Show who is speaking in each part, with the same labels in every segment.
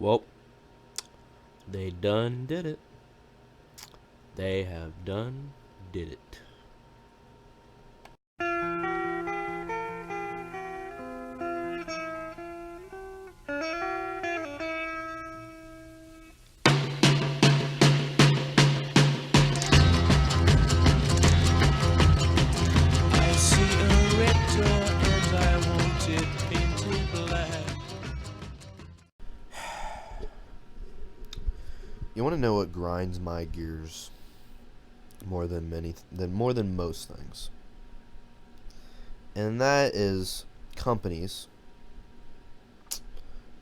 Speaker 1: Well, they done did it. They have done did it.
Speaker 2: I see a red door and I want it painted black.
Speaker 3: You want to know what grinds my gears more than most things, and that is companies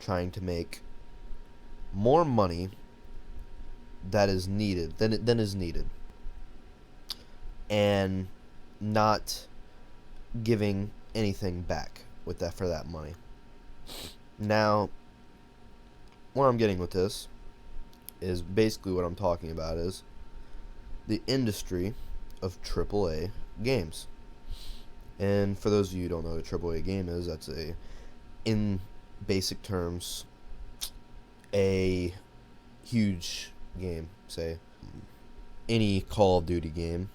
Speaker 3: trying to make more money that is needed than is needed, and not giving anything back with that for that money. Now, what I'm getting with this is basically what I'm talking about is the industry of AAA games. And for those of you who don't know what a AAA game is, that's in basic terms, a huge game. Say any Call of Duty game,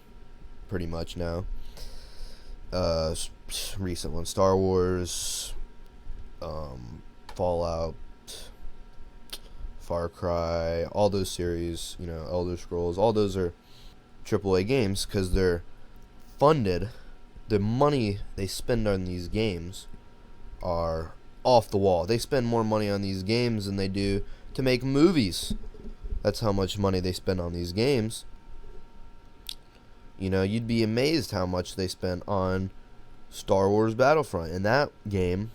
Speaker 3: pretty much now. Recent ones: Star Wars, Fallout, Far Cry, all those series. Elder Scrolls. All those are AAA games because they're funded. The money they spend on these games are off the wall. They spend more money on these games than they do to make movies. That's how much money they spend on these games. You'd be amazed how much they spent on Star Wars Battlefront. And that game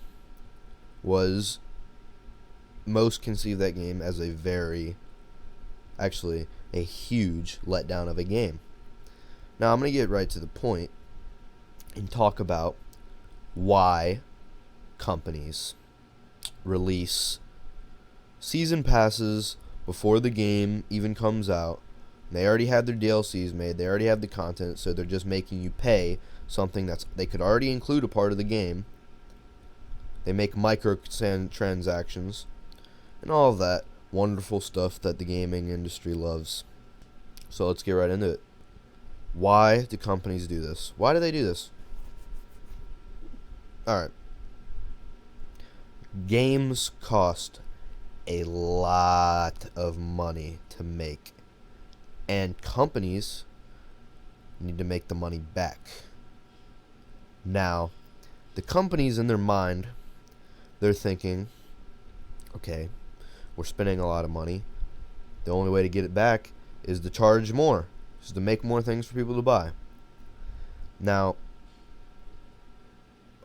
Speaker 3: was, most conceive that game as a huge letdown of a game. Now, I'm going to get right to the point and talk about why companies release season passes before the game even comes out. They already have their DLCs made. They already have the content, so they're just making you pay something they could already include a part of the game. They make microtransactions and all of that wonderful stuff that the gaming industry loves. So let's get right into it. Why do companies do this? Why do they do this? Alright. Games cost a lot of money to make, and companies need to make the money back. Now, the companies in their mind, they're thinking, okay, we're spending a lot of money. The only way to get it back is to charge more, is to make more things for people to buy. Now,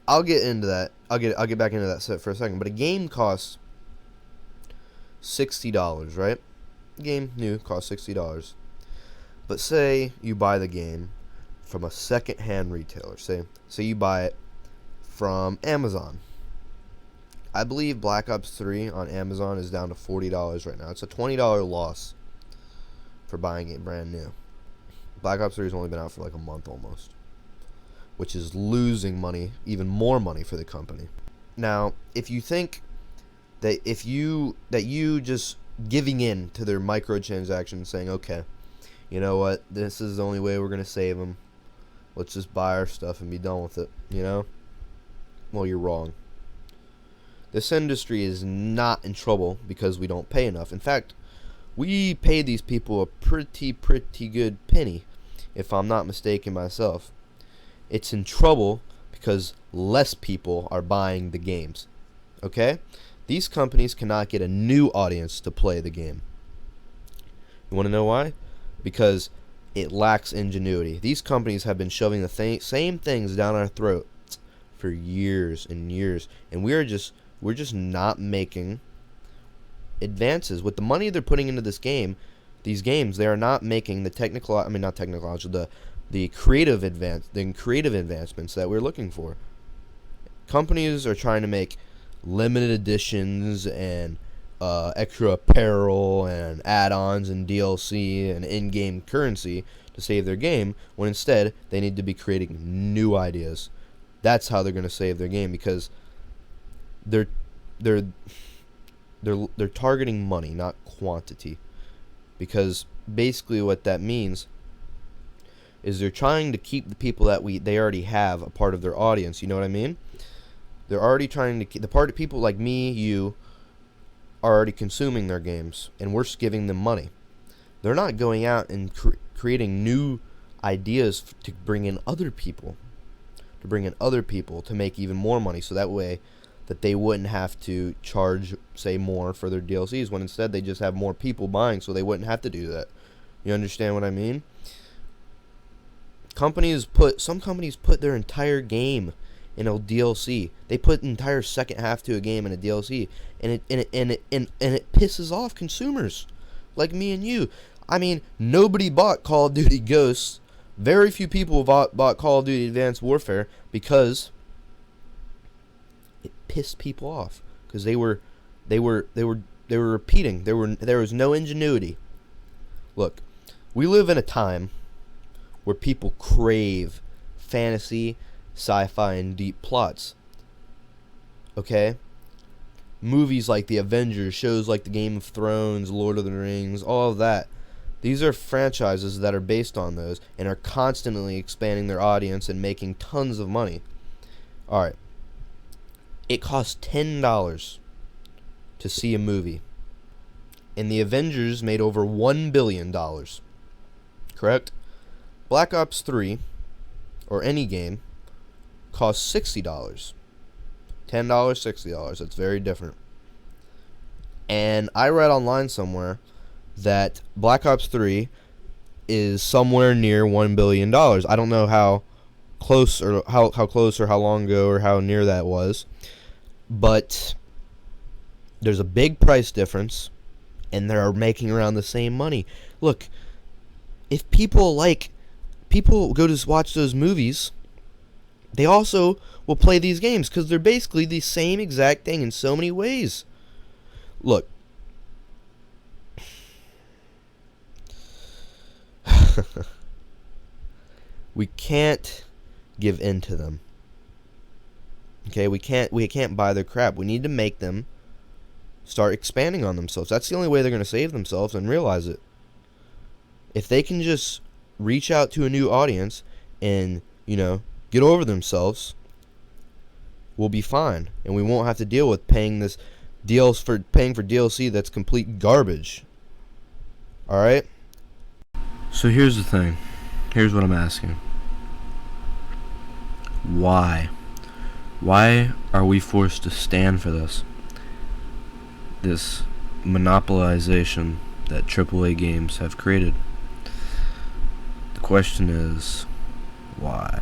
Speaker 3: I'll get into that. I'll get back into that set for a second. But a game costs $60, right? Game new costs $60. But say you buy the game from a second-hand retailer. Say you buy it from Amazon. I believe Black Ops 3 on Amazon is down to $40 right now. It's a $20 loss for buying it brand new. Black Ops 3 has only been out for like a month almost, which is losing money, even more money for the company. Now, if you think that you just giving in to their microtransactions, saying, okay, you know what, this is the only way we're going to save them, let's just buy our stuff and be done with it, well, you're wrong. This industry is not in trouble because we don't pay enough. In fact, we pay these people a pretty good penny, if I'm not mistaken myself. It's in trouble because less people are buying the games. Okay? These companies cannot get a new audience to play the game. You want to know why? Because it lacks ingenuity. These companies have been shoving the same things down our throats for years and years, and we're just not making advances with the money they're putting into these games. They are not making the creative advancements that we're looking for. Companies are trying to make limited editions and extra apparel and add-ons and DLC and in-game currency to save their game, when instead they need to be creating new ideas. That's how they're going to save their game, because they're they're targeting money, not quantity, because basically what that means is they're trying to keep the people that they already have a part of their audience. You know what I mean? They're already trying to keep the part of people like me, you, are already consuming their games, and we're just giving them money. They're not going out and creating new ideas to bring in other people, to make even more money, so that way that they wouldn't have to charge, say, more for their DLCs, when instead they just have more people buying, so they wouldn't have to do that. You understand what I mean? Some companies put their entire game in a DLC. They put an entire second half to a game in a DLC, and it pisses off consumers like me and you. I mean, nobody bought Call of Duty Ghosts. Very few people bought Call of Duty Advanced Warfare because it pissed people off, because they were repeating. There was no ingenuity. Look, we live in a time where people crave fantasy, sci-fi, and deep plots. Okay? Movies like The Avengers, shows like the Game of Thrones, Lord of the Rings, all of that. These are franchises that are based on those and are constantly expanding their audience and making tons of money. Alright. It costs $10 to see a movie. And The Avengers made over $1 billion. Correct? Black Ops 3, or any game, costs $60. $10, $60. That's very different. And I read online somewhere that Black Ops 3 is somewhere near $1 billion. I don't know how close or how close or how long ago or how near that was, but there's a big price difference, and they're making around the same money. Look, if people go to watch those movies, they also will play these games, because they're basically the same exact thing in so many ways. Look, we can't give in to them. Okay, we can't buy their crap. We need to make them start expanding on themselves. That's the only way they're going to save themselves and realize it. If they can just reach out to a new audience and, get over themselves, we'll be fine, and we won't have to deal with paying for DLC that's complete garbage. Alright? So here's the thing. Here's what I'm asking. Why? Why are we forced to stand for this? This monopolization that AAA games have created. The question is, why?